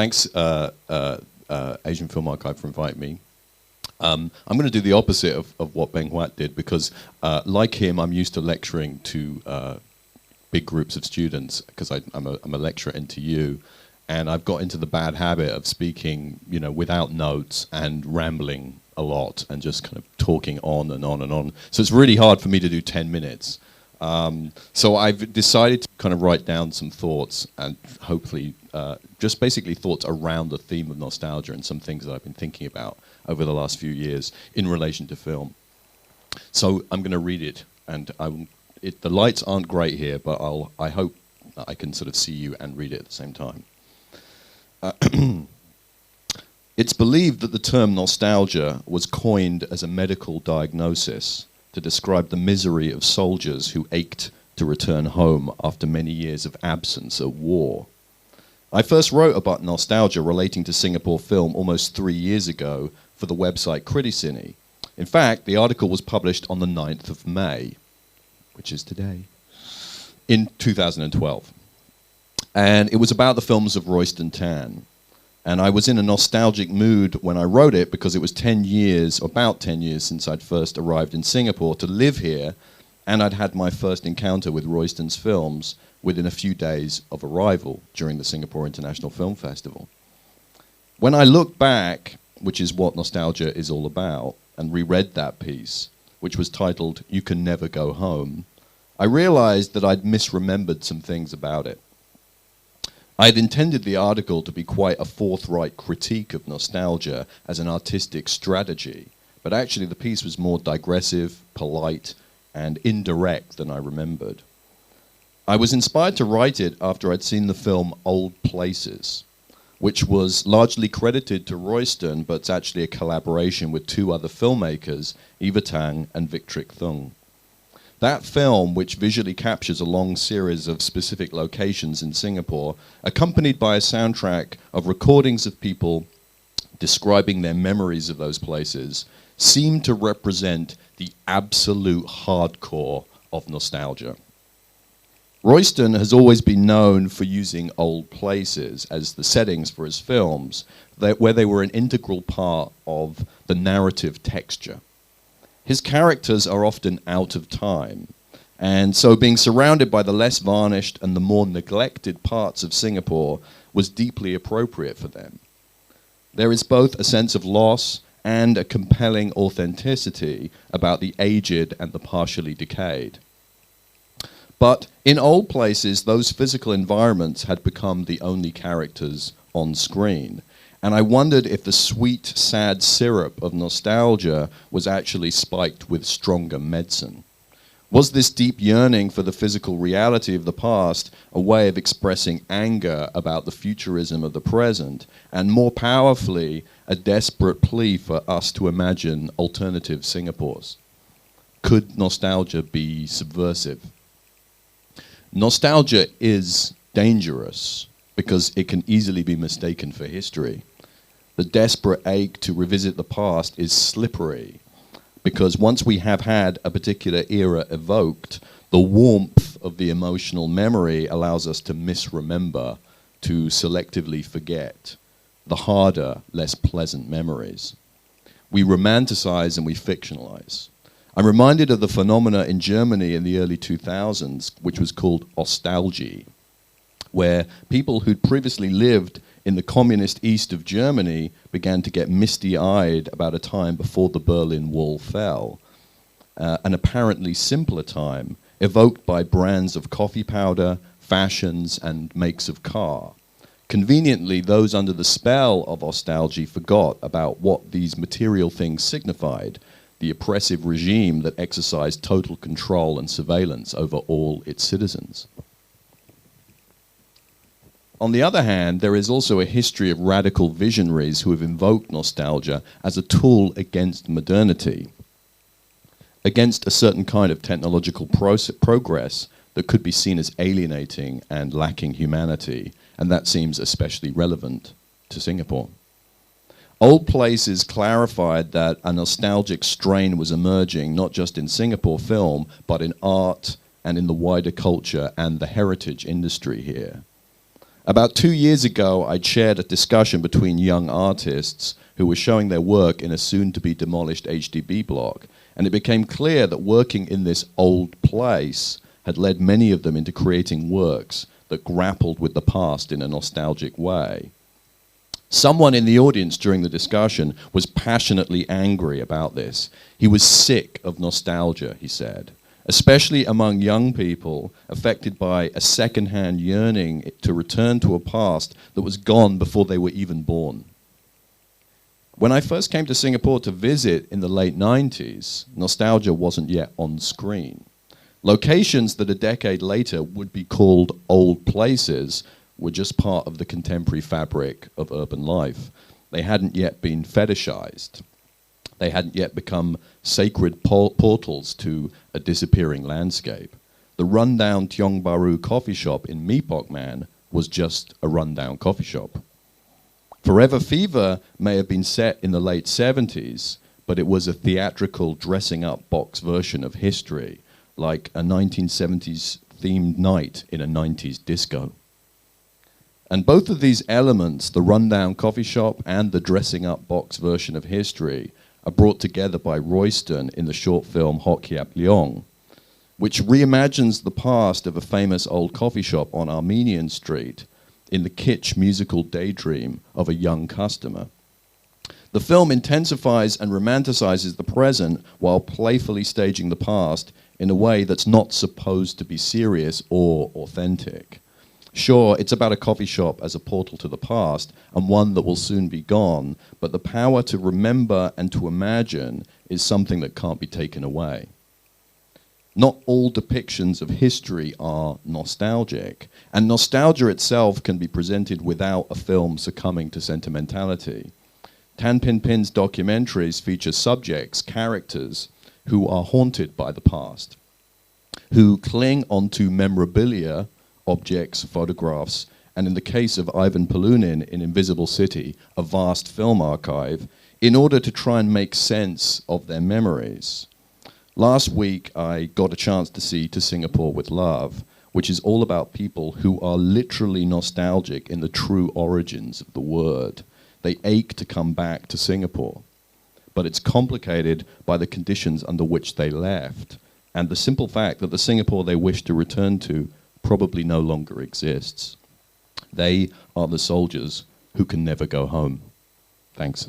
Thanks, Asian Film Archive, for inviting me. I'm going to do the opposite of what Ben Huat did, because like him, I'm used to lecturing to big groups of students, because I'm a lecturer into you, and I've got into the bad habit of speaking, without notes and rambling a lot and just kind of talking on and on and on. So it's really hard for me to do 10 minutes. So I've decided to kind of write down some thoughts, and hopefully just basically thoughts around the theme of nostalgia and some things that I've been thinking about over the last few years in relation to film. So I'm going to read it, and the lights aren't great here, but I hope I can sort of see you and read it at the same time. It's believed that the term nostalgia was coined as a medical diagnosis to describe the misery of soldiers who ached to return home after many years of absence at war. I first wrote about nostalgia relating to Singapore film almost 3 years ago for the website Criticine. In fact, the article was published on the 9th of May, which is today, in 2012. And it was about the films of Royston Tan. And I was in a nostalgic mood when I wrote it, because it was about 10 years since I'd first arrived in Singapore to live here, and I'd had my first encounter with Royston's films within a few days of arrival during the Singapore International Film Festival. When I look back, which is what nostalgia is all about, and reread that piece, which was titled "You Can Never Go Home," I realized that I'd misremembered some things about it. I'd intended the article to be quite a forthright critique of nostalgia as an artistic strategy, but actually the piece was more digressive, polite, and indirect than I remembered. I was inspired to write it after I'd seen the film Old Places, which was largely credited to Royston, but it's actually a collaboration with two other filmmakers, Eva Tang and Victric Thung. That film, which visually captures a long series of specific locations in Singapore, accompanied by a soundtrack of recordings of people describing their memories of those places, seemed to represent the absolute hardcore of nostalgia. Royston has always been known for using old places as the settings for his films, where they were an integral part of the narrative texture. His characters are often out of time, and so being surrounded by the less varnished and the more neglected parts of Singapore was deeply appropriate for them. There is both a sense of loss and a compelling authenticity about the aged and the partially decayed. But in Old Places, those physical environments had become the only characters on screen. And I wondered if the sweet, sad syrup of nostalgia was actually spiked with stronger medicine. Was this deep yearning for the physical reality of the past a way of expressing anger about the futurism of the present, and more powerfully, a desperate plea for us to imagine alternative Singapores? Could nostalgia be subversive? Nostalgia is dangerous because it can easily be mistaken for history. The desperate ache to revisit the past is slippery, because once we have had a particular era evoked, the warmth of the emotional memory allows us to misremember, to selectively forget the harder, less pleasant memories. We romanticize and we fictionalize. I'm reminded of the phenomena in Germany in the early 2000s, which was called Ostalgie, where people who'd previously lived in the communist east of Germany began to get misty-eyed about a time before the Berlin Wall fell, an apparently simpler time evoked by brands of coffee powder, fashions, and makes of car. Conveniently, those under the spell of Ostalgie forgot about what these material things signified, the oppressive regime that exercised total control and surveillance over all its citizens. On the other hand, there is also a history of radical visionaries who have invoked nostalgia as a tool against modernity, against a certain kind of technological progress that could be seen as alienating and lacking humanity, and that seems especially relevant to Singapore. Old Places clarified that a nostalgic strain was emerging, not just in Singapore film, but in art and in the wider culture and the heritage industry here. About 2 years ago, I chaired a discussion between young artists who were showing their work in a soon-to-be-demolished HDB block, and it became clear that working in this old place had led many of them into creating works that grappled with the past in a nostalgic way. Someone in the audience during the discussion was passionately angry about this. He was sick of nostalgia, he said, especially among young people affected by a second-hand yearning to return to a past that was gone before they were even born. When I first came to Singapore to visit in the late 90s, nostalgia wasn't yet on screen. Locations that a decade later would be called old places were just part of the contemporary fabric of urban life. They hadn't yet been fetishized. They hadn't yet become sacred portals to a disappearing landscape. The rundown Tiong Bahru coffee shop in Mee Pok Man was just a rundown coffee shop. Forever Fever may have been set in the late 70s, but it was a theatrical dressing-up box version of history, like a 1970s themed night in a 90s disco. And both of these elements, the rundown coffee shop and the dressing-up box version of history, are brought together by Royston in the short film Hoc Hiap Leong, which reimagines the past of a famous old coffee shop on Armenian Street in the kitsch musical daydream of a young customer. The film intensifies and romanticizes the present while playfully staging the past in a way that's not supposed to be serious or authentic. Sure, it's about a coffee shop as a portal to the past, and one that will soon be gone, but the power to remember and to imagine is something that can't be taken away. Not all depictions of history are nostalgic, and nostalgia itself can be presented without a film succumbing to sentimentality. Tan Pin Pin's documentaries feature subjects, characters, who are haunted by the past, who cling onto memorabilia, objects, photographs, and in the case of Ivan Polunin in Invisible City, a vast film archive, in order to try and make sense of their memories. Last week, I got a chance to see To Singapore with Love, which is all about people who are literally nostalgic in the true origins of the word. They ache to come back to Singapore, but it's complicated by the conditions under which they left, and the simple fact that the Singapore they wish to return to probably no longer exists. They are the soldiers who can never go home. Thanks.